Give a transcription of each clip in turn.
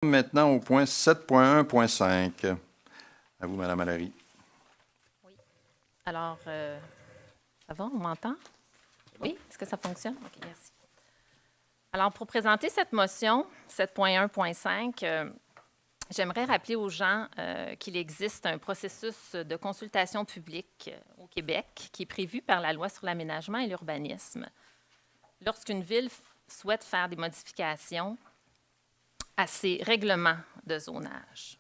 Maintenant au point 7.1.5. À vous, Mme Allary. Oui. Alors, ça va, on m'entend? Oui, est-ce que ça fonctionne? OK, merci. Alors, pour présenter cette motion, 7.1.5, j'aimerais rappeler aux gens qu'il existe un processus de consultation publique au Québec qui est prévu par la Loi sur l'aménagement et l'urbanisme. Lorsqu'une ville souhaite faire des modifications à ses règlements de zonage.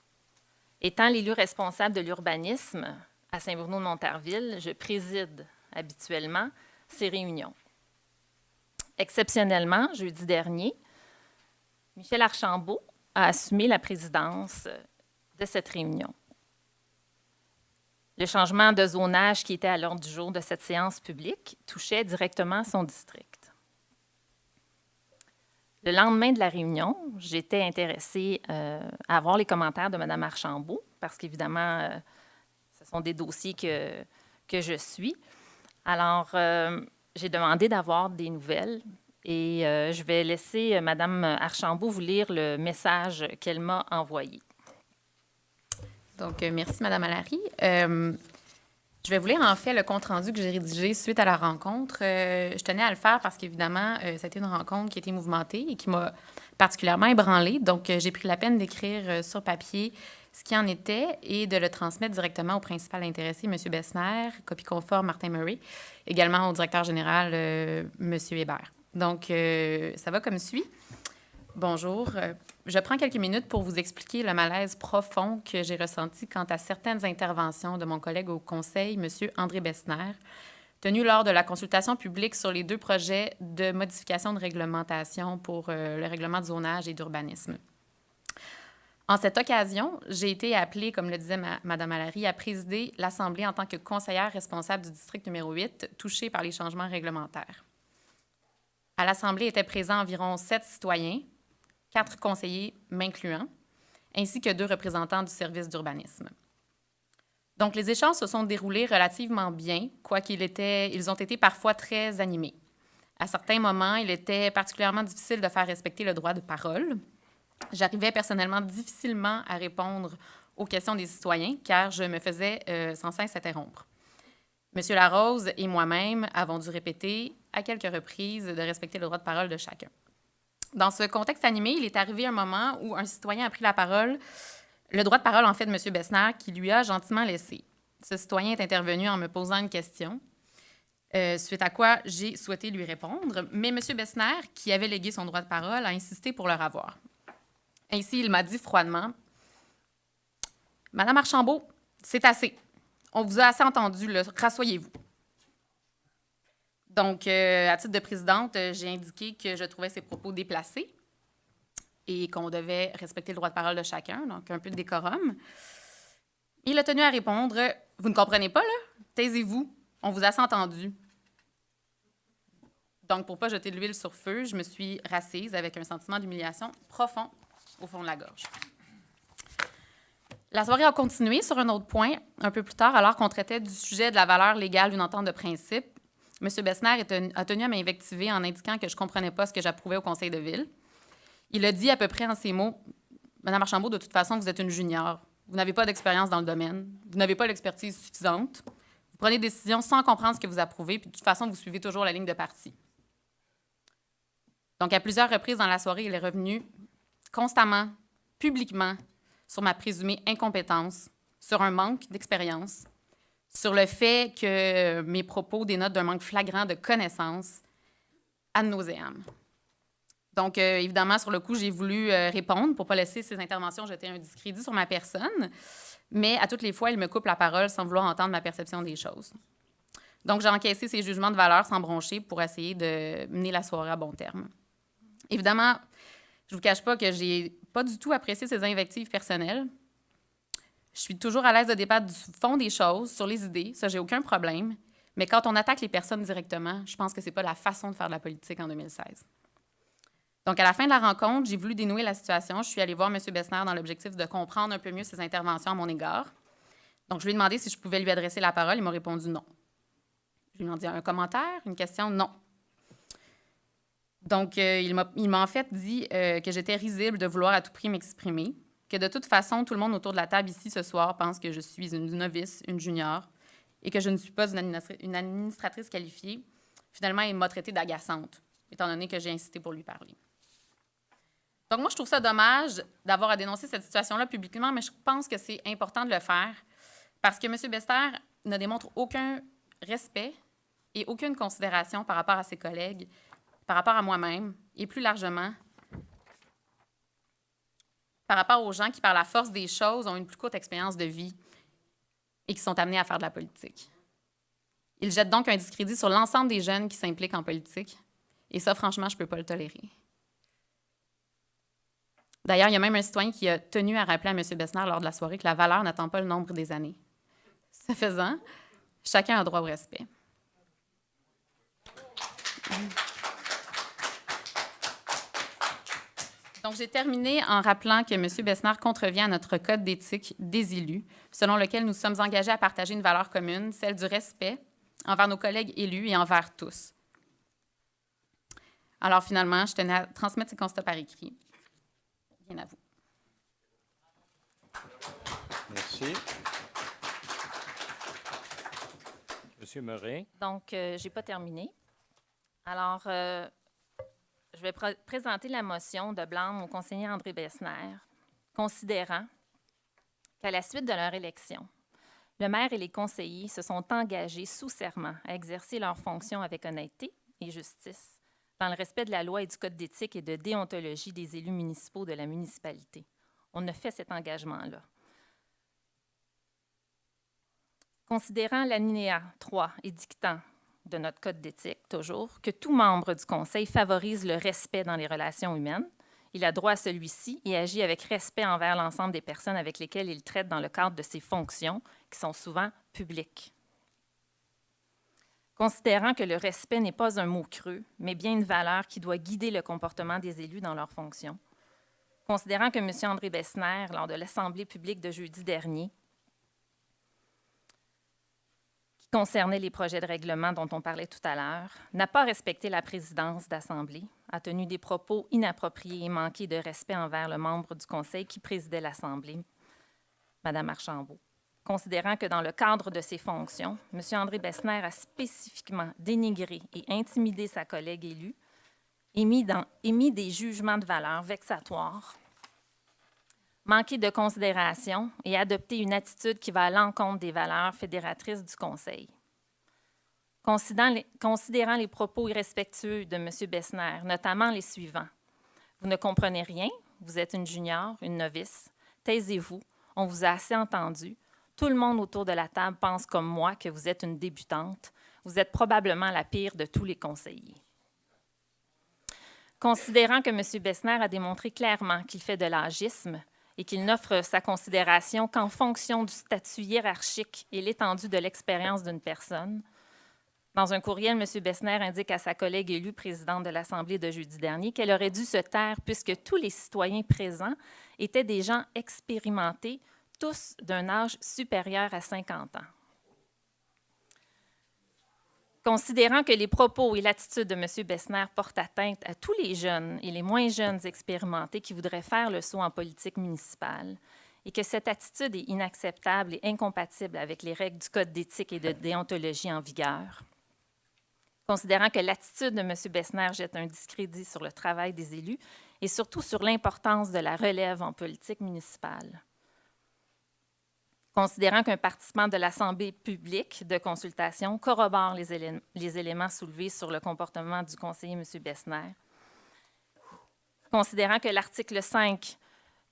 Étant l'élu responsable de l'urbanisme à Saint-Bruno-de-Montarville, je préside habituellement ces réunions. Exceptionnellement, jeudi dernier, Michel Archambault a assumé la présidence de cette réunion. Le changement de zonage qui était à l'ordre du jour de cette séance publique touchait directement son district. Le lendemain de la réunion, j'étais intéressée à avoir les commentaires de Mme Archambault, parce qu'évidemment, ce sont des dossiers que je suis. Alors, j'ai demandé d'avoir des nouvelles et je vais laisser Mme Archambault vous lire le message qu'elle m'a envoyé. Donc, merci, Mme Allary. Je vais vous lire, en fait, le compte-rendu que j'ai rédigé suite à la rencontre. Je tenais à le faire parce qu'évidemment, ça a été une rencontre qui a été mouvementée et qui m'a particulièrement ébranlée. Donc, j'ai pris la peine d'écrire sur papier ce qui en était et de le transmettre directement au principal intéressé, M. Bessner, copie conforme Martin Murray, également au directeur général, M. Hébert. Donc, ça va comme suit. Bonjour. Je prends quelques minutes pour vous expliquer le malaise profond que j'ai ressenti quant à certaines interventions de mon collègue au Conseil, M. André Bessner, tenues lors de la consultation publique sur les 2 projets de modification de réglementation pour le règlement de zonage et d'urbanisme. En cette occasion, j'ai été appelée, comme le disait Mme Allary, à présider l'Assemblée en tant que conseillère responsable du district numéro 8, touché par les changements réglementaires. À l'Assemblée étaient présents environ 7 citoyens, 4 conseillers m'incluant, ainsi que 2 représentants du service d'urbanisme. Donc, les échanges se sont déroulés relativement bien, ils ont été parfois très animés. À certains moments, il était particulièrement difficile de faire respecter le droit de parole. J'arrivais personnellement difficilement à répondre aux questions des citoyens, car je me faisais sans cesse interrompre. M. Larose et moi-même avons dû répéter à quelques reprises de respecter le droit de parole de chacun. Dans ce contexte animé, il est arrivé un moment où un citoyen a pris la parole, le droit de parole, en fait, de M. Bessner, qui lui a gentiment laissé. Ce citoyen est intervenu en me posant une question, suite à quoi j'ai souhaité lui répondre, mais M. Bessner, qui avait légué son droit de parole, a insisté pour le revoir. Ainsi, il m'a dit froidement, « Madame Archambault, c'est assez. On vous a assez entendu, rassoyez-vous. » Donc, à titre de présidente, j'ai indiqué que je trouvais ces propos déplacés et qu'on devait respecter le droit de parole de chacun, donc un peu de décorum. Il a tenu à répondre, « Vous ne comprenez pas, là? Taisez-vous, on vous a assez entendu. » Donc, pour ne pas jeter de l'huile sur feu, je me suis rassise avec un sentiment d'humiliation profond au fond de la gorge. La soirée a continué sur un autre point, un peu plus tard, alors qu'on traitait du sujet de la valeur légale d'une entente de principe. M. Bessner a tenu à m'invectiver en indiquant que je ne comprenais pas ce que j'approuvais au conseil de ville. Il a dit à peu près en ces mots, « Mme Archambault, de toute façon, vous êtes une junior. Vous n'avez pas d'expérience dans le domaine. Vous n'avez pas l'expertise suffisante. Vous prenez des décisions sans comprendre ce que vous approuvez, puis de toute façon, vous suivez toujours la ligne de parti. » Donc, à plusieurs reprises dans la soirée, il est revenu constamment, publiquement, sur ma présumée incompétence, sur un manque d'expérience, sur le fait que mes propos dénotent d'un manque flagrant de connaissances ad nauseam. Donc, évidemment, sur le coup, j'ai voulu répondre pour ne pas laisser ces interventions jeter un discrédit sur ma personne, mais à toutes les fois, il me coupe la parole sans vouloir entendre ma perception des choses. Donc, j'ai encaissé ces jugements de valeur sans broncher pour essayer de mener la soirée à bon terme. Évidemment, je ne vous cache pas que je n'ai pas du tout apprécié ces invectives personnelles. Je suis toujours à l'aise de débattre du fond des choses, sur les idées, ça, j'ai aucun problème. Mais quand on attaque les personnes directement, je pense que ce n'est pas la façon de faire de la politique en 2016. Donc, à la fin de la rencontre, j'ai voulu dénouer la situation. Je suis allée voir M. Bessner dans l'objectif de comprendre un peu mieux ses interventions à mon égard. Donc, je lui ai demandé si je pouvais lui adresser la parole. Il m'a répondu non. Je lui ai demandé un commentaire, une question, non. Donc, il m'a en fait dit que j'étais risible de vouloir à tout prix m'exprimer, que de toute façon, tout le monde autour de la table ici ce soir pense que je suis une novice, une junior, et que je ne suis pas une administratrice qualifiée. Finalement, il m'a traitée d'agaçante, étant donné que j'ai insisté pour lui parler. Donc, moi, je trouve ça dommage d'avoir à dénoncer cette situation-là publiquement, mais je pense que c'est important de le faire parce que M. Bester ne démontre aucun respect et aucune considération par rapport à ses collègues, par rapport à moi-même et plus largement par rapport aux gens qui, par la force des choses, ont une plus courte expérience de vie et qui sont amenés à faire de la politique. Il jette donc un discrédit sur l'ensemble des jeunes qui s'impliquent en politique. Et ça, franchement, je ne peux pas le tolérer. D'ailleurs, il y a même un citoyen qui a tenu à rappeler à M. Bessner lors de la soirée que la valeur n'attend pas le nombre des années. Ce faisant, chacun a droit au respect. Donc, j'ai terminé en rappelant que M. Bessner contrevient à notre code d'éthique des élus, selon lequel nous sommes engagés à partager une valeur commune, celle du respect envers nos collègues élus et envers tous. Alors, finalement, je tenais à transmettre ces constats par écrit. Bien à vous. Merci. Monsieur Morin. Donc, je n'ai pas terminé. Alors, je vais présenter la motion de blâme au conseiller André Bessner, considérant qu'à la suite de leur élection, le maire et les conseillers se sont engagés sous serment à exercer leurs fonctions avec honnêteté et justice, dans le respect de la loi et du code d'éthique et de déontologie des élus municipaux de la municipalité. On a fait cet engagement-là. Considérant l'alinéa 3 édictant de notre code d'éthique, toujours, que tout membre du Conseil favorise le respect dans les relations humaines, il a droit à celui-ci et agit avec respect envers l'ensemble des personnes avec lesquelles il traite dans le cadre de ses fonctions, qui sont souvent publiques. Considérant que le respect n'est pas un mot creux, mais bien une valeur qui doit guider le comportement des élus dans leurs fonctions. Considérant que M. André Bessner, lors de l'Assemblée publique de jeudi dernier, qui concernait les projets de règlement dont on parlait tout à l'heure, n'a pas respecté la présidence d'Assemblée, a tenu des propos inappropriés et manqués de respect envers le membre du Conseil qui présidait l'Assemblée, Mme Archambault. Considérant que dans le cadre de ses fonctions, M. André Bessner a spécifiquement dénigré et intimidé sa collègue élue, émis des jugements de valeur vexatoires, manqué de considération et adopté une attitude qui va à l'encontre des valeurs fédératrices du Conseil. Considérant les propos irrespectueux de M. Bessner, notamment les suivants. Vous ne comprenez rien, vous êtes une junior, une novice, taisez-vous, on vous a assez entendu. Tout le monde autour de la table pense comme moi que vous êtes une débutante. Vous êtes probablement la pire de tous les conseillers. Considérant que M. Bessner a démontré clairement qu'il fait de l'agisme et qu'il n'offre sa considération qu'en fonction du statut hiérarchique et l'étendue de l'expérience d'une personne, dans un courriel, M. Bessner indique à sa collègue élue présidente de l'Assemblée de jeudi dernier qu'elle aurait dû se taire puisque tous les citoyens présents étaient des gens expérimentés, tous d'un âge supérieur à 50 ans. Considérant que les propos et l'attitude de M. Bessner portent atteinte à tous les jeunes et les moins jeunes expérimentés qui voudraient faire le saut en politique municipale et que cette attitude est inacceptable et incompatible avec les règles du Code d'éthique et de déontologie en vigueur. Considérant que l'attitude de M. Bessner jette un discrédit sur le travail des élus et surtout sur l'importance de la relève en politique municipale. Considérant qu'un participant de l'Assemblée publique de consultation corrobore les éléments soulevés sur le comportement du conseiller M. Bessner. Considérant que l'article 5,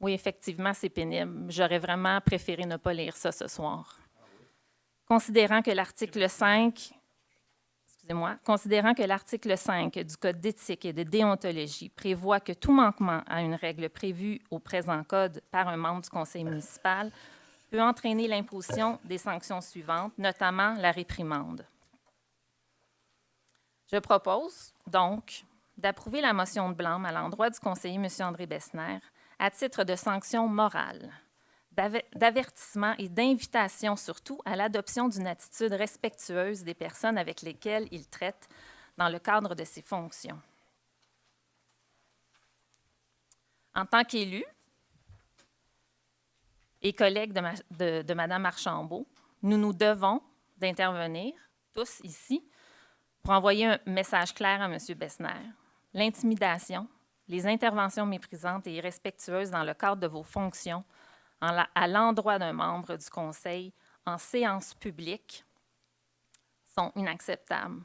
oui, effectivement, c'est pénible. J'aurais vraiment préféré ne pas lire ça ce soir. Considérant que l'article 5, considérant que l'article 5 du Code d'éthique et de déontologie prévoit que tout manquement à une règle prévue au présent Code par un membre du conseil municipal peut entraîner l'imposition des sanctions suivantes, notamment la réprimande. Je propose donc d'approuver la motion de blâme à l'endroit du conseiller M. André Bessner à titre de sanction morale, d'avertissement et d'invitation surtout à l'adoption d'une attitude respectueuse des personnes avec lesquelles il traite dans le cadre de ses fonctions. En tant qu'élu et collègue de Mme Archambault, nous nous devons d'intervenir, tous ici, pour envoyer un message clair à M. Bessner. L'intimidation, les interventions méprisantes et irrespectueuses dans le cadre de vos fonctions à l'endroit d'un membre du Conseil en séance publique sont inacceptables.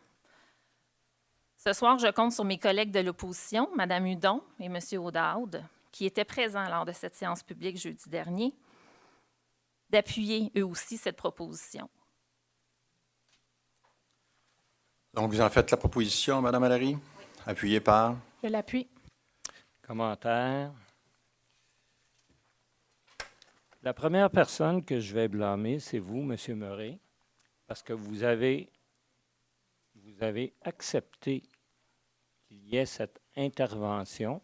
Ce soir, je compte sur mes collègues de l'opposition, Mme Hudon et M. Audaud, qui étaient présents lors de cette séance publique jeudi dernier, d'appuyer eux aussi cette proposition. Donc, vous en faites la proposition, Mme Allary? Oui. Appuyée par? Je l'appuie. Commentaire. La première personne que je vais blâmer, c'est vous, M. Murray, parce que vous avez accepté qu'il y ait cette intervention,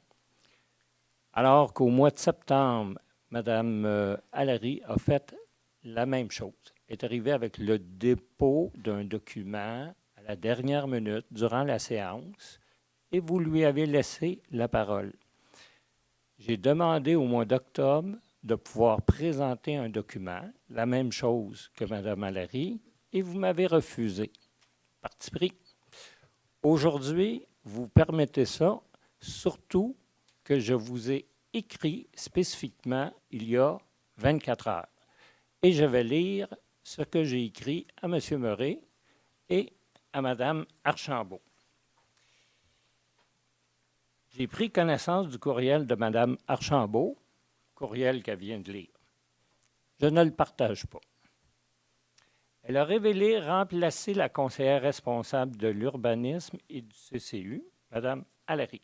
alors qu'au mois de septembre, Mme Allary a fait la même chose. Elle est arrivée avec le dépôt d'un document à la dernière minute, durant la séance, et vous lui avez laissé la parole. J'ai demandé au mois d'octobre de pouvoir présenter un document, la même chose que Mme Allary, et vous m'avez refusé. Parti pris. Aujourd'hui, vous permettez ça, surtout que je vous ai écrit spécifiquement il y a 24 heures. Et je vais lire ce que j'ai écrit à M. Murray et à Mme Archambault. J'ai pris connaissance du courriel de Mme Archambault, courriel qu'elle vient de lire. Je ne le partage pas. Elle a révélé remplacer la conseillère responsable de l'urbanisme et du CCU, Mme Allary,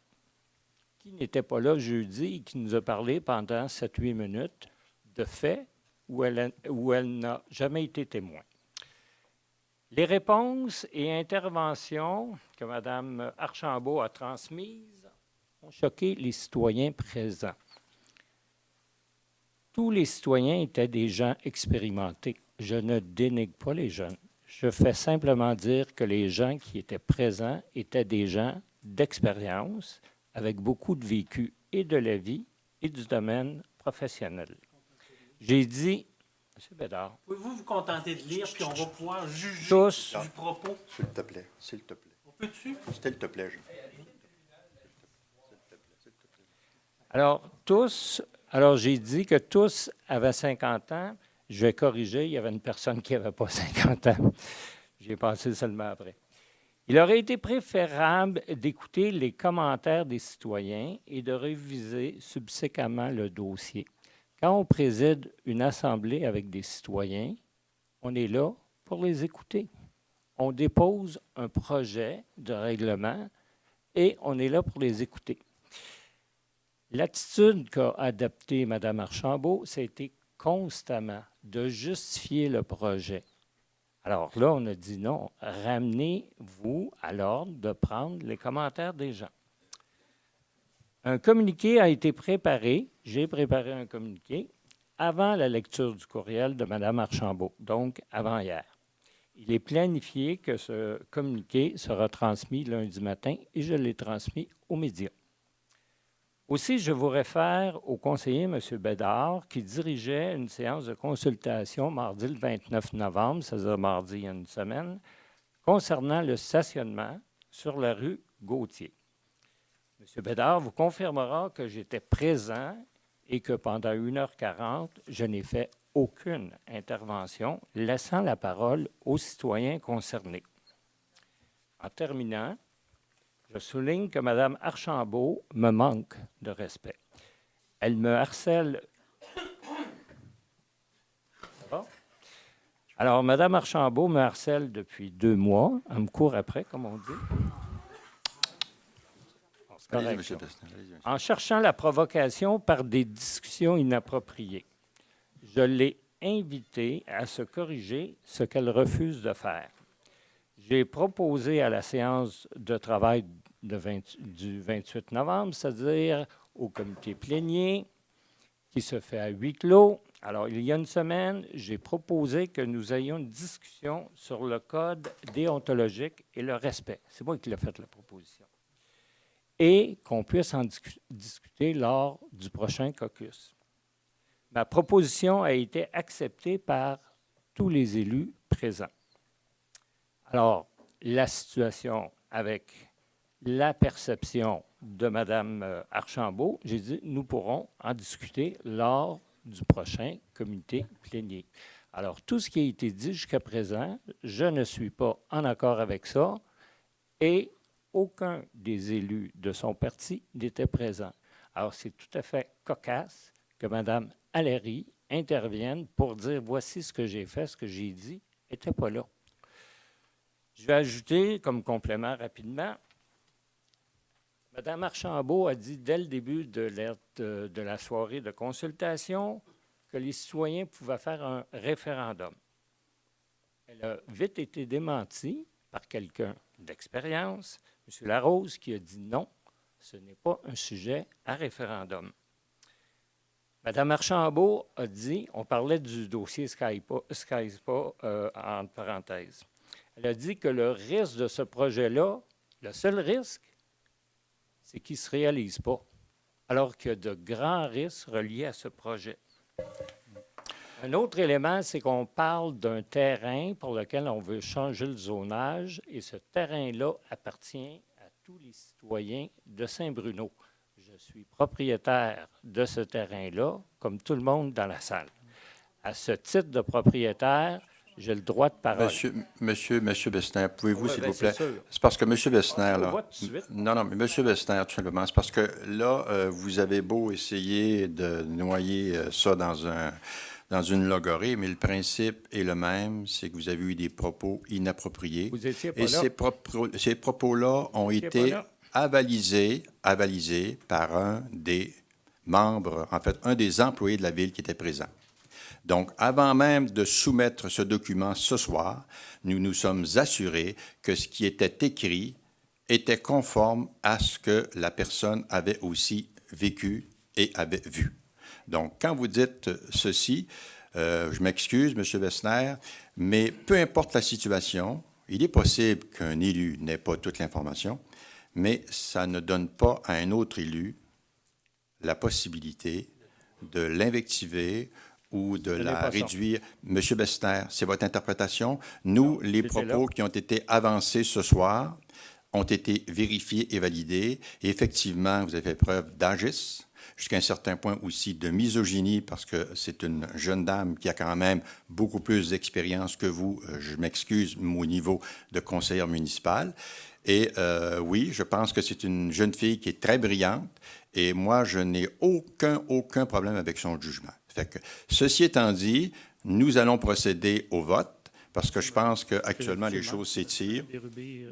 qui n'était pas là jeudi et qui nous a parlé pendant 7-8 minutes de faits où elle n'a jamais été témoin. Les réponses et interventions que Mme Archambault a transmises ont choqué les citoyens présents. Tous les citoyens étaient des gens expérimentés. Je ne dénigre pas les jeunes. Je fais simplement dire que les gens qui étaient présents étaient des gens d'expérience, avec beaucoup de vécu et de la vie et du domaine professionnel. J'ai dit, M. Bédard. Pouvez-vous vous contenter de lire, puis on va pouvoir juger tous du propos? S'il te plaît, s'il te plaît. On peut-tu? S'il te plaît, Jean. Alors j'ai dit que tous avaient 50 ans. Je vais corriger, il y avait une personne qui n'avait pas 50 ans. J'y ai pensé seulement après. Il aurait été préférable d'écouter les commentaires des citoyens et de réviser subséquemment le dossier. Quand on préside une assemblée avec des citoyens, on est là pour les écouter. On dépose un projet de règlement et on est là pour les écouter. L'attitude qu'a adoptée Mme Archambault, c'était constamment de justifier le projet. Alors là, on a dit non, ramenez-vous à l'ordre de prendre les commentaires des gens. Un communiqué a été préparé, j'ai préparé un communiqué avant la lecture du courriel de Mme Archambault, donc avant hier. Il est planifié que ce communiqué sera transmis lundi matin et je l'ai transmis aux médias. Aussi, je vous réfère au conseiller M. Bédard qui dirigeait une séance de consultation mardi le 29 novembre, c'est-à-dire mardi il y a une semaine, concernant le stationnement sur la rue Gauthier. M. Bédard vous confirmera que j'étais présent et que pendant 1h40, je n'ai fait aucune intervention, laissant la parole aux citoyens concernés. En terminant, je souligne que Mme Archambault me manque de respect. Elle me harcèle. Ça va? Alors, Mme Archambault me harcèle depuis 2 mois. Elle me court après, comme on dit. Bon, c'est correct, en cherchant la provocation par des discussions inappropriées. Je l'ai invitée à se corriger, ce qu'elle refuse de faire. J'ai proposé à la séance de travail du 28 novembre, c'est-à-dire au comité plénier, qui se fait à huis clos. Alors, il y a une semaine, j'ai proposé que nous ayons une discussion sur le code déontologique et le respect. C'est moi qui l'ai fait, la proposition. et qu'on puisse en discuter lors du prochain caucus. Ma proposition a été acceptée par tous les élus présents. Alors, la situation avec la perception de Mme Archambault, j'ai dit, nous pourrons en discuter lors du prochain comité plénier. Alors, tout ce qui a été dit jusqu'à présent, je ne suis pas en accord avec ça et aucun des élus de son parti n'était présent. Alors, c'est tout à fait cocasse que Mme Allary intervienne pour dire, voici ce que j'ai fait, ce que j'ai dit, n'était pas là. Je vais ajouter comme complément rapidement, Mme Archambault a dit dès le début de la soirée de consultation que les citoyens pouvaient faire un référendum. Elle a vite été démentie par quelqu'un d'expérience, M. Larose, qui a dit non, ce n'est pas un sujet à référendum. Mme Archambault a dit, on parlait du dossier SkySpa entre parenthèses, elle a dit que le risque de ce projet-là, le seul risque, c'est qu'il ne se réalise pas, alors qu'il y a de grands risques reliés à ce projet. Un autre élément, c'est qu'on parle d'un terrain pour lequel on veut changer le zonage, et ce terrain-là appartient à tous les citoyens de Saint-Bruno. Je suis propriétaire de ce terrain-là, comme tout le monde dans la salle. À ce titre de propriétaire, j'ai le droit de parole. Monsieur Bessner, pouvez-vous, Oui, s'il bien, vous plaît? c'est sûr. C'est parce que M. Bessner, On le là. voit tout de suite. Non, mais M. Bessner, tout simplement, c'est parce que là, vous avez beau essayer de noyer ça dans une logorée, mais le principe est le même, c'est que vous avez eu des propos inappropriés. Vous étiez pas Et là. ces propos-là ont Vous étiez été pas avalisés par un des membres, en fait, un des employés de la Ville qui était présent. Donc, avant même de soumettre ce document ce soir, nous nous sommes assurés que ce qui était écrit était conforme à ce que la personne avait aussi vécu et avait vu. Donc, quand vous dites ceci, je m'excuse, M. Bessner, mais peu importe la situation, il est possible qu'un élu n'ait pas toute l'information, mais ça ne donne pas à un autre élu la possibilité de l'invectiver ou de la réduire. Monsieur Bessner, c'est votre interprétation. Nous, les propos qui ont été avancés ce soir ont été vérifiés et validés. Et effectivement, vous avez fait preuve d'agis, jusqu'à un certain point aussi de misogynie, parce que c'est une jeune dame qui a quand même beaucoup plus d'expérience que vous, je m'excuse, au niveau de conseillère municipale. Et oui, je pense que c'est une jeune fille qui est très brillante, et moi, je n'ai aucun problème avec son jugement. Fait que, ceci étant dit, nous allons procéder au vote, parce que je pense qu'actuellement, les choses s'étirent.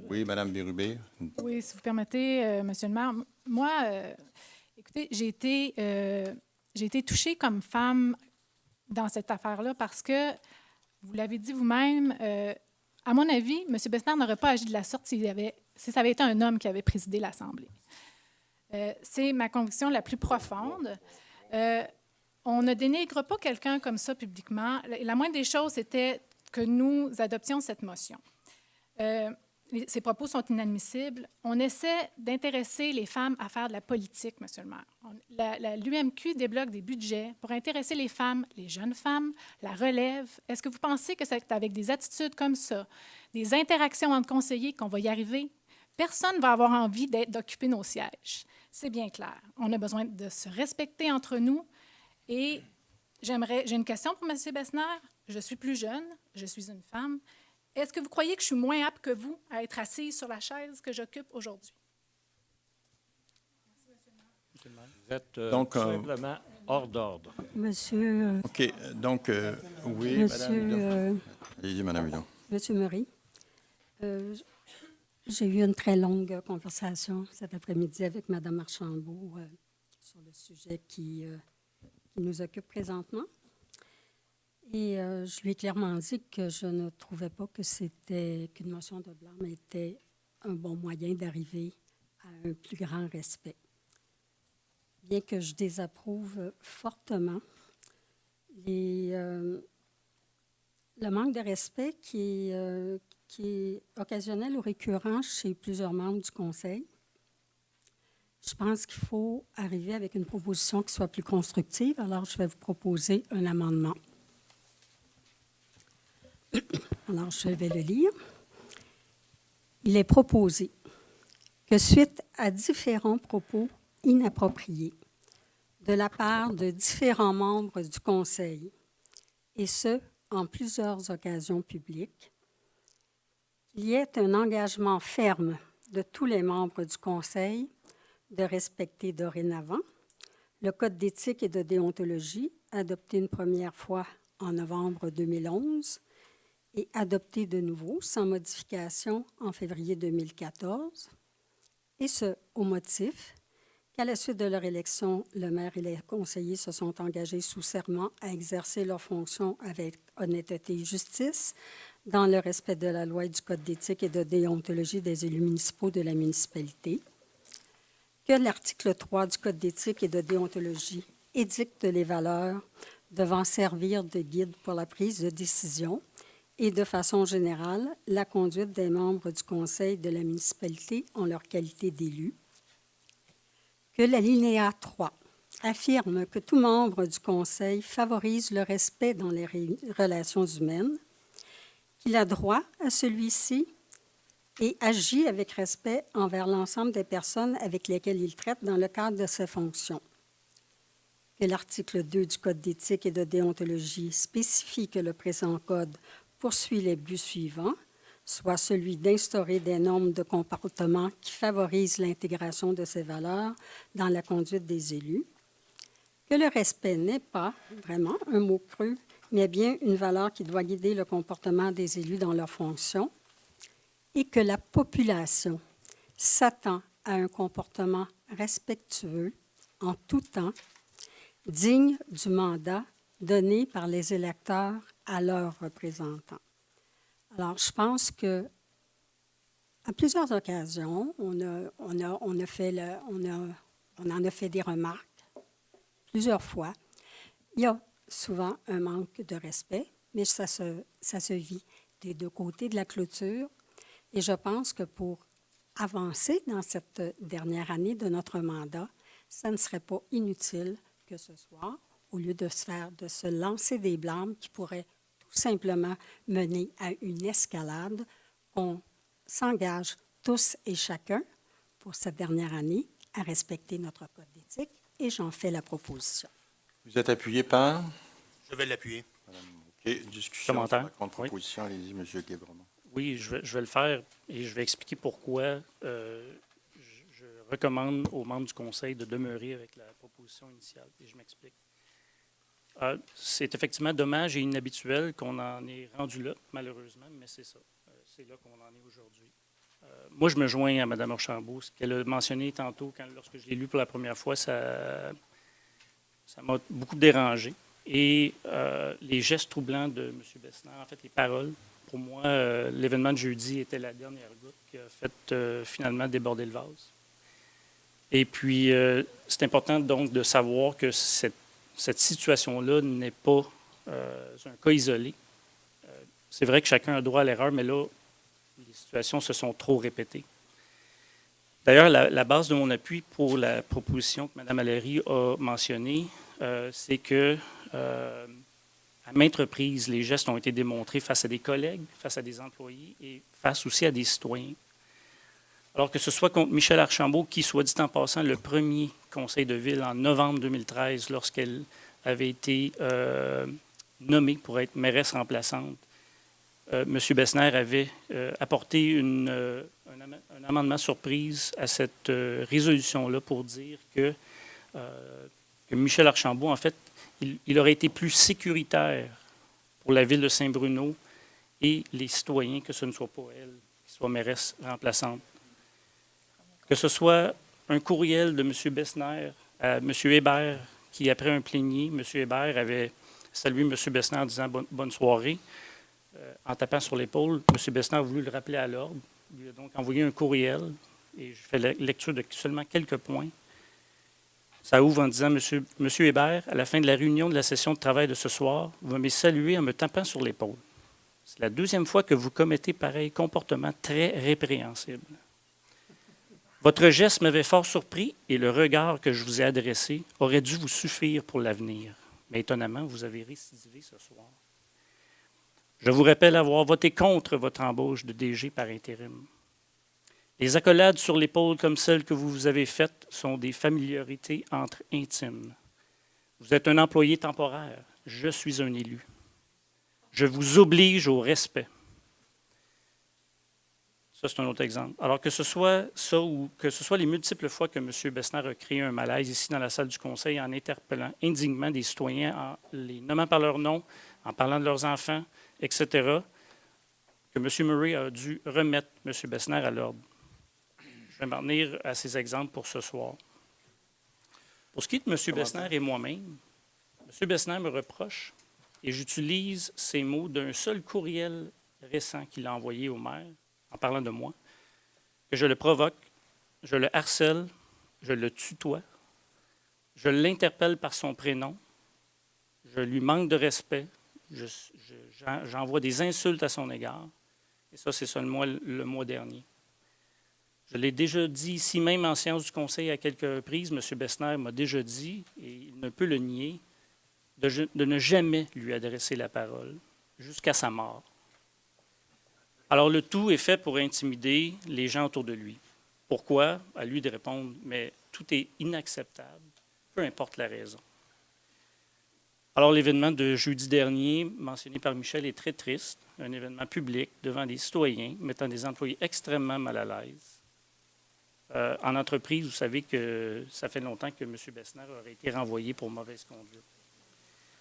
Oui, Mme Bérubé. Oui, si vous permettez, Monsieur le maire. Moi, écoutez, j'ai été touchée comme femme dans cette affaire-là parce que, vous l'avez dit vous-même, à mon avis, M. Bessner n'aurait pas agi de la sorte si ça avait été un homme qui avait présidé l'Assemblée. C'est ma conviction la plus profonde. On ne dénigre pas quelqu'un comme ça publiquement. La moindre des choses, c'était que nous adoptions cette motion. Ces propos sont inadmissibles. On essaie d'intéresser les femmes à faire de la politique, M. le maire. L'UMQ débloque des budgets pour intéresser les femmes, les jeunes femmes, la relève. Est-ce que vous pensez que c'est avec des attitudes comme ça, des interactions entre conseillers, qu'on va y arriver? Personne ne va avoir envie d'occuper nos sièges. C'est bien clair. On a besoin de se respecter entre nous. Et j'ai une question pour M. Bessner. Je suis plus jeune, je suis une femme. Est-ce que vous croyez que je suis moins apte que vous à être assise sur la chaise que j'occupe aujourd'hui? Vous êtes tout simplement hors d'ordre. Monsieur... OK. Donc, oui, Monsieur... Allez-y, Mme Hudon. Monsieur Murray, j'ai eu une très longue conversation cet après-midi avec Mme Archambault sur le sujet qui nous occupe présentement. Et je lui ai clairement dit que je ne trouvais pas qu'une motion de blâme était un bon moyen d'arriver à un plus grand respect. Bien que je désapprouve fortement le manque de respect qui est occasionnel ou récurrent chez plusieurs membres du Conseil. Je pense qu'il faut arriver avec une proposition qui soit plus constructive. Alors, je vais vous proposer un amendement. Alors, je vais le lire. Il est proposé que suite à différents propos inappropriés de la part de différents membres du Conseil, et ce, en plusieurs occasions publiques, qu'il y ait un engagement ferme de tous les membres du Conseil de respecter dorénavant le Code d'éthique et de déontologie, adopté une première fois en novembre 2011 et adopté de nouveau sans modification en février 2014, et ce, au motif qu'à la suite de leur élection, le maire et les conseillers se sont engagés sous serment à exercer leurs fonctions avec honnêteté et justice, dans le respect de la loi et du Code d'éthique et de déontologie des élus municipaux de la municipalité, que l'article 3 du Code d'éthique et de déontologie édicte les valeurs devant servir de guide pour la prise de décision et, de façon générale, la conduite des membres du conseil de la municipalité en leur qualité d'élus, que l'alinéa 3 affirme que tout membre du conseil favorise le respect dans les relations humaines, qu'il a droit à celui-ci et agit avec respect envers l'ensemble des personnes avec lesquelles il traite dans le cadre de ses fonctions. Que l'article 2 du Code d'éthique et de déontologie spécifie que le présent code poursuit les buts suivants, soit celui d'instaurer des normes de comportement qui favorisent l'intégration de ces valeurs dans la conduite des élus, que le respect n'est pas vraiment un mot creux, mais bien une valeur qui doit guider le comportement des élus dans leurs fonctions, et que la population s'attend à un comportement respectueux en tout temps, digne du mandat donné par les électeurs à leurs représentants. Alors, je pense que à plusieurs occasions, on en a fait des remarques plusieurs fois. Il y a souvent un manque de respect, mais ça se vit des deux côtés de la clôture. Et je pense que pour avancer dans cette dernière année de notre mandat, ça ne serait pas inutile que ce soir, au lieu de se lancer des blâmes qui pourraient tout simplement mener à une escalade, qu'on s'engage tous et chacun pour cette dernière année à respecter notre code d'éthique, et j'en fais la proposition. Vous êtes appuyé par? Je vais l'appuyer. OK. Discussion Commentaire. sur la contre-proposition. Oui. Allez-y, M. Guébremont. Oui, je vais le faire et je vais expliquer pourquoi je recommande aux membres du Conseil de demeurer avec la proposition initiale. Et je m'explique. C'est effectivement dommage et inhabituel qu'on en ait rendu là, malheureusement, mais c'est ça. C'est là qu'on en est aujourd'hui. Moi, je me joins à Mme Archambault. Ce qu'elle a mentionné tantôt, lorsque je l'ai lu pour la première fois, ça m'a beaucoup dérangé. Et les gestes troublants de M. Besnard, en fait, les paroles, pour moi, l'événement de jeudi était la dernière goutte qui a fait finalement déborder le vase. Et puis, c'est important donc de savoir que cette situation-là n'est pas un cas isolé. C'est vrai que chacun a droit à l'erreur, mais là, les situations se sont trop répétées. D'ailleurs, la base de mon appui pour la proposition que Mme Valérie a mentionnée, c'est que à maintes reprises, les gestes ont été démontrés face à des collègues, face à des employés et face aussi à des citoyens. Alors que ce soit contre Michèle Archambault, qui, soit dit en passant, le premier conseil de ville en novembre 2013, lorsqu'elle avait été nommée pour être mairesse remplaçante, M. Besnard avait apporté un amendement surprise à cette résolution-là pour dire que Michèle Archambault, en fait, il aurait été plus sécuritaire pour la ville de Saint-Bruno et les citoyens que ce ne soit pas elle qui soit mairesse remplaçante. Que ce soit un courriel de M. Besnard à M. Hébert, qui, après un plénier, M. Hébert avait salué M. Besnard en disant « bonne soirée ». En tapant sur l'épaule, M. Besnard a voulu le rappeler à l'ordre. Il lui a donc envoyé un courriel et je fais la lecture de seulement quelques points. Ça ouvre en disant « Monsieur Hébert, à la fin de la réunion de la session de travail de ce soir, vous me saluez en me tapant sur l'épaule. C'est la deuxième fois que vous commettez pareil comportement très répréhensible. Votre geste m'avait fort surpris et le regard que je vous ai adressé aurait dû vous suffire pour l'avenir. Mais étonnamment, vous avez récidivé ce soir. Je vous rappelle avoir voté contre votre embauche de DG par intérim. Les accolades sur l'épaule comme celles que vous vous avez faites sont des familiarités entre intimes. Vous êtes un employé temporaire. Je suis un élu. Je vous oblige au respect. Ça, c'est un autre exemple. Alors que ce soit ça ou que ce soit les multiples fois que M. Bessner a créé un malaise ici dans la salle du Conseil en interpellant indignement des citoyens, en les nommant par leur nom, en parlant de leurs enfants, etc., que M. Murray a dû remettre M. Bessner à l'ordre. Je vais m'en tenir à ces exemples pour ce soir. Pour ce qui est de M. Bessner et moi-même, M. Bessner me reproche, et j'utilise ces mots d'un seul courriel récent qu'il a envoyé au maire, en parlant de moi, que je le provoque, je le harcèle, je le tutoie, je l'interpelle par son prénom, je lui manque de respect, j'envoie des insultes à son égard, et ça, c'est seulement le mois dernier. Je l'ai déjà dit ici, même en séance du Conseil à quelques reprises, M. Bessner m'a déjà dit, et il ne peut le nier, de ne jamais lui adresser la parole, jusqu'à sa mort. Alors, le tout est fait pour intimider les gens autour de lui. Pourquoi? À lui de répondre, mais tout est inacceptable, peu importe la raison. Alors, l'événement de jeudi dernier, mentionné par Michel, est très triste. Un événement public devant des citoyens, mettant des employés extrêmement mal à l'aise. En entreprise, vous savez que ça fait longtemps que M. Bessner aurait été renvoyé pour mauvaise conduite.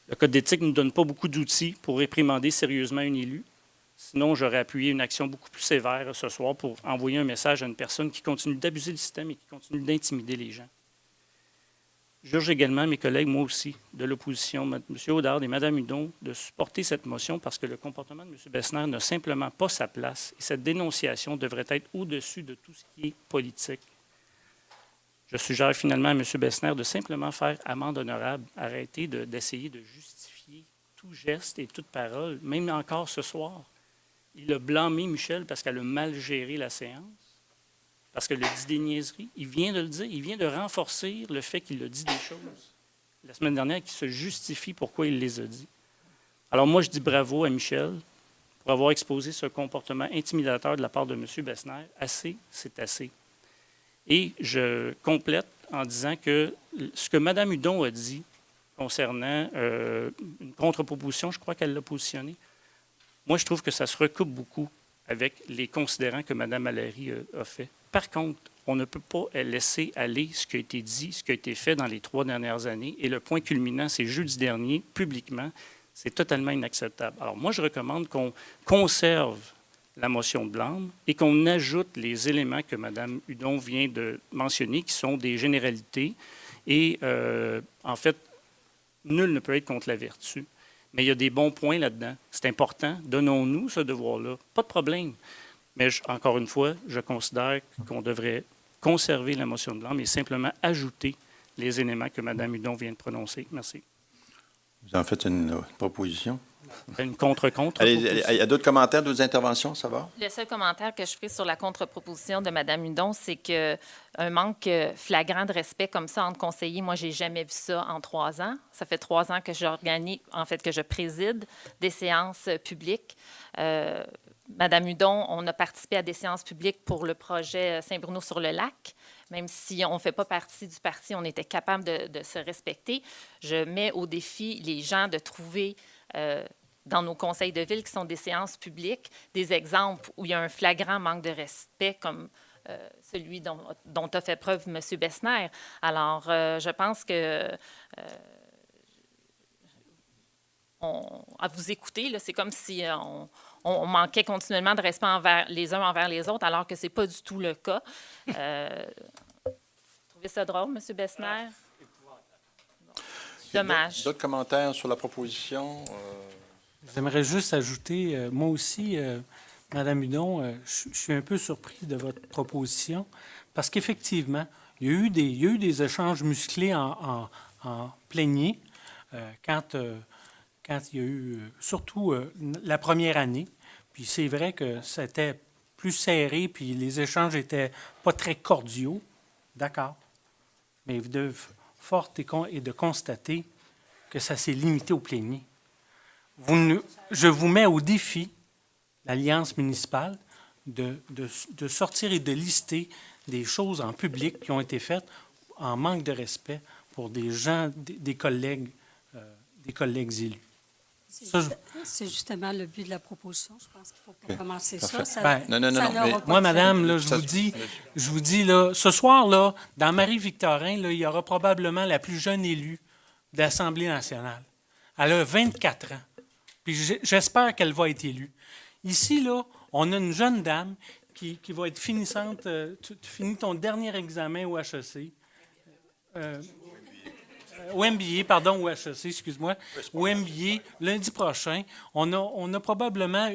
Le Code d'éthique ne nous donne pas beaucoup d'outils pour réprimander sérieusement un élu. Sinon, j'aurais appuyé une action beaucoup plus sévère ce soir pour envoyer un message à une personne qui continue d'abuser le système et qui continue d'intimider les gens. J'urge également mes collègues, moi aussi, de l'opposition, M. Audard et Mme Hudon, de supporter cette motion parce que le comportement de M. Bessner n'a simplement pas sa place et cette dénonciation devrait être au-dessus de tout ce qui est politique. Je suggère finalement à M. Bessner de simplement faire amende honorable, arrêter d'essayer de justifier tout geste et toute parole, même encore ce soir. Il a blâmé Michel parce qu'elle a mal géré la séance, parce qu'elle a dit des niaiseries. Il vient de le dire, il vient de renforcer le fait qu'il a dit des choses la semaine dernière, qu'il se justifie pourquoi il les a dit. Alors moi, je dis bravo à Michel pour avoir exposé ce comportement intimidateur de la part de M. Bessner. Assez, c'est assez. Et je complète en disant que ce que Mme Hudon a dit concernant une contre-proposition, je crois qu'elle l'a positionnée, moi, je trouve que ça se recoupe beaucoup avec les considérants que Mme Malary a fait. Par contre, on ne peut pas laisser aller ce qui a été dit, ce qui a été fait dans les 3 dernières années. Et le point culminant, c'est jeudi dernier, publiquement, c'est totalement inacceptable. Alors moi, je recommande qu'on conserve la motion de blâme et qu'on ajoute les éléments que Mme Hudon vient de mentionner, qui sont des généralités. Et en fait, nul ne peut être contre la vertu. Mais il y a des bons points là-dedans. C'est important. Donnons-nous ce devoir-là. Pas de problème. Mais encore une fois, je considère qu'on devrait conserver la motion de blâme et simplement ajouter les éléments que Mme Hudon vient de prononcer. Merci. Vous en faites une proposition? Une contre-contre. Il y a d'autres commentaires, d'autres interventions, ça va? Le seul commentaire que je ferai sur la contre-proposition de Mme Hudon, c'est qu'un manque flagrant de respect comme ça entre conseillers, moi, j'ai jamais vu ça en 3 ans. Ça fait 3 ans que j'organise, en fait, que je préside des séances publiques. Mme Hudon, on a participé à des séances publiques pour le projet Saint-Bruno-sur-le-Lac. Même si on ne fait pas partie du parti, on était capable de se respecter. Je mets au défi les gens de trouver dans nos conseils de ville, qui sont des séances publiques, des exemples où il y a un flagrant manque de respect, comme celui dont a fait preuve M. Bessner. Alors, je pense que à vous écouter, c'est comme si on manquait continuellement de respect les uns envers les autres, alors que ce n'est pas du tout le cas. Vous trouvez ça drôle, M. Bessner? Dommage. D'autres commentaires sur la proposition? J'aimerais juste ajouter, moi aussi, Mme Hudon, je suis un peu surpris de votre proposition parce qu'effectivement, il y a eu des échanges musclés en plénier quand il y a eu, surtout la première année. Puis c'est vrai que c'était plus serré, puis les échanges n'étaient pas très cordiaux. D'accord. Mais forte est de constater que ça s'est limité au plénier. Je vous mets au défi, l'Alliance municipale, de sortir et de lister des choses en public qui ont été faites en manque de respect pour des gens, des collègues élus. C'est justement le but de la proposition. Je pense qu'il faut pas commencer ça. Non. Mais Moi, madame, là, je vous dis, là, ce soir, là, dans Marie-Victorin, là, il y aura probablement la plus jeune élue de l'Assemblée nationale. Elle a 24 ans. Puis j'espère qu'elle va être élue. Ici, là, on a une jeune dame qui va être finissante. Tu finis ton dernier examen au HEC. Au MBA, pardon, au HEC, excuse-moi, au MBA, lundi prochain. On a probablement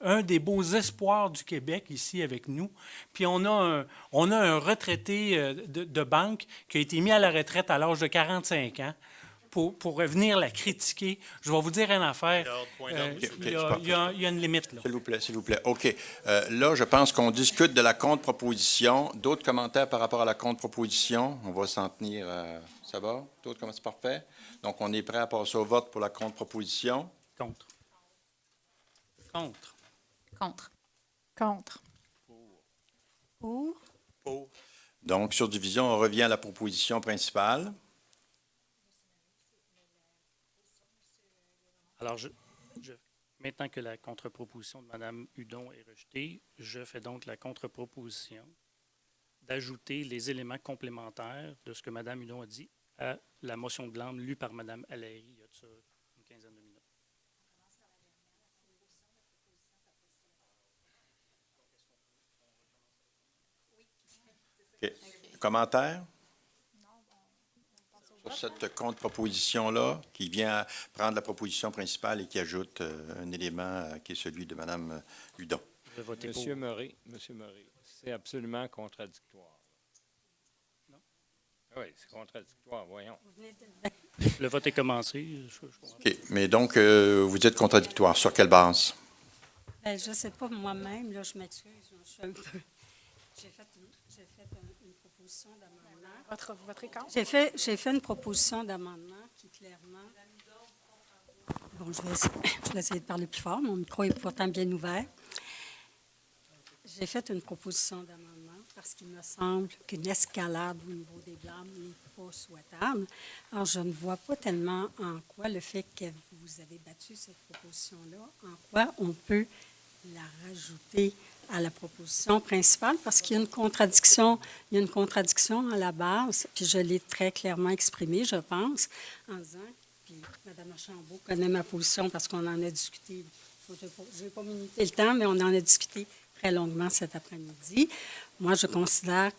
un des beaux espoirs du Québec ici avec nous. Puis on a un retraité de banque qui a été mis à la retraite à l'âge de 45 ans. Pour venir la critiquer, je vais vous dire une affaire. Il y a une limite. Là. S'il vous plaît. OK. Là, je pense qu'on discute de la contre-proposition. D'autres commentaires par rapport à la contre-proposition? On va s'en tenir. Ça va? D'autres commentaires? C'est parfait. Donc, on est prêt à passer au vote pour la contre-proposition. Contre. Pour. Donc, sur division, on revient à la proposition principale. Alors, maintenant que la contre-proposition de Mme Hudon est rejetée, je fais donc la contre-proposition d'ajouter les éléments complémentaires de ce que Mme Hudon a dit à la motion de blâme lue par Mme Allaire il y a de ça une quinzaine de minutes. OK. Commentaire? Sur cette contre-proposition-là, qui vient prendre la proposition principale et qui ajoute un élément qui est celui de Mme Hudon. Monsieur Murray, c'est absolument contradictoire. Non? Oui, c'est contradictoire, voyons. Le vote est commencé. OK. Mais donc, vous êtes contradictoire. Sur quelle base? Bien, je ne sais pas moi-même, là, je m'excuse, je suis un peu... J'ai fait une proposition d'amendement. Votre écart? J'ai fait une proposition d'amendement qui, clairement... Bon, je vais essayer de parler plus fort. Mon micro est pourtant bien ouvert. J'ai fait une proposition d'amendement parce qu'il me semble qu'une escalade au niveau des blâmes n'est pas souhaitable. Alors, je ne vois pas tellement en quoi le fait que vous avez battu cette proposition-là, en quoi on peut la rajouter à la proposition principale, parce qu'il y a une contradiction à la base, puis je l'ai très clairement exprimée, je pense, en disant, puis Mme Archambault connaît ma position parce qu'on en a discuté, je n'ai pas minité le temps, mais on en a discuté très longuement cet après-midi. Moi, je considère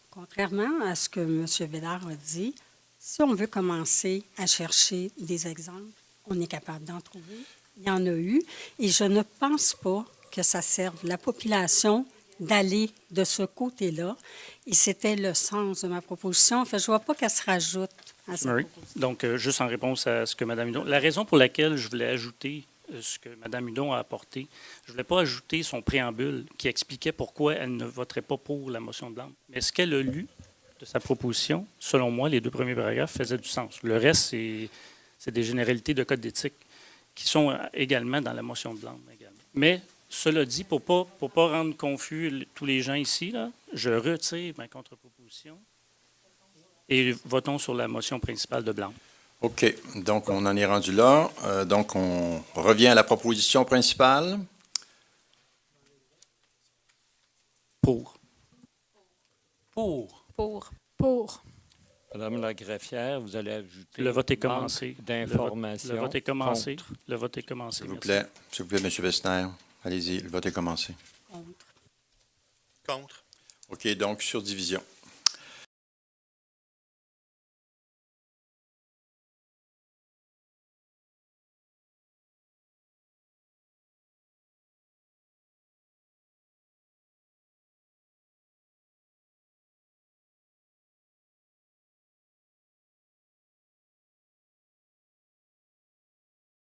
contrairement à ce que M. Bédard a dit, si on veut commencer à chercher des exemples, on est capable d'en trouver. Il y en a eu, et je ne pense pas que ça serve la population d'aller de ce côté-là. Et c'était le sens de ma proposition. En fait, je ne vois pas qu'elle se rajoute à cette proposition. Donc, juste en réponse à ce que Mme Hudon... La raison pour laquelle je voulais ajouter ce que Mme Hudon a apporté, je ne voulais pas ajouter son préambule qui expliquait pourquoi elle ne voterait pas pour la motion de blâme. Mais ce qu'elle a lu de sa proposition, selon moi, les 2 premiers paragraphes faisaient du sens. Le reste, c'est des généralités de code d'éthique qui sont également dans la motion de blâme. Mais cela dit, pour pas rendre confus tous les gens ici, là, je retire ma contre-proposition et votons sur la motion principale de blâme. OK. Donc, on en est rendu là. Donc, on revient à la proposition principale. Pour. Madame la greffière, vous allez ajouter... Le vote est commencé. D'informations. Le vote est commencé. Le vote est commencé. S'il vous plaît, M. Wessner. Allez-y, le vote est commencé. Contre. Contre. OK, donc sur division.